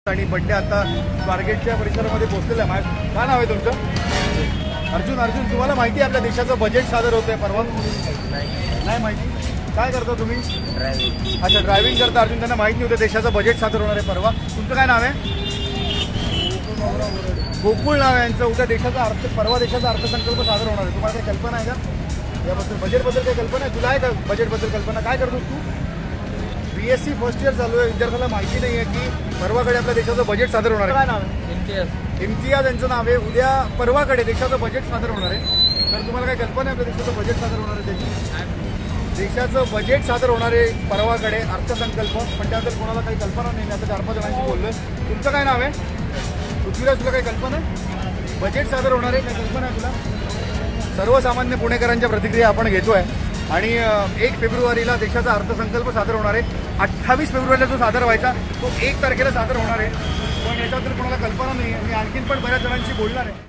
आणि बड्डे आता स्वारगेटच्या परिसरामध्ये पोहोचलेला आहे. काय नाव आहे तुमचं? अर्जुन. अर्जुन, तुम्हाला माहिती आहे आपल्या देशाचं बजेट सादर होतंय परवा? नाही माहिती. काय करता तुम्ही? ड्रायव्हिंग. अच्छा, ड्रायव्हिंग करता. अर्जुन, त्यांना माहिती नव्हतं देशाचं बजेट सादर होणार आहे परवा. तुमचं काय नाव आहे? गोकुळ नाव आहे यांचं. उद्या देशाचा परवा देशाचा अर्थसंकल्प सादर होणार आहे. तुम्हाला काही कल्पना आहे का याबद्दल? बजेटबद्दल काही कल्पना आहे तुला? आहे का बजेटबद्दल कल्पना? काय करतोस तू? BSc फर्स्ट इयर चालू आहे. विद्यार्थ्याला माहिती नाही आहे की परवाकडे आपल्या देशाचं बजेट सादर होणार आहे. काय नाव आहे? इम्तियाज यांचं नाव आहे. उद्या परवाकडे देशाचं बजेट सादर होणार आहे. तर तुम्हाला काही कल्पना आहे आपल्या देशाचं बजेट सादर होणार आहे त्याची? देशाचं बजेट सादर होणार आहे परवाकडे, अर्थसंकल्प. पण त्याबद्दल कोणाला काही कल्पना नाही. आता 4-5 जणांशी बोललोय. तुमचं काय नाव आहे? पृथ्वीराज, तुला काही कल्पना आहे? बजेट सादर होणार आहे, काही कल्पना आहे तुला? सर्वसामान्य पुणेकरांच्या प्रतिक्रिया आपण घेतोय. आणि 1 फेब्रुवारीला देशाचा अर्थसंकल्प सादर होणार आहे. 28 फेब्रुवारीला जो सादर व्हायचा तो 1 तारखेला सादर होणार आहे. पण याच्याबद्दल कोणाला कल्पना नाही आहे. मी आणखीन पण बऱ्याच जणांशी बोलणार आहे.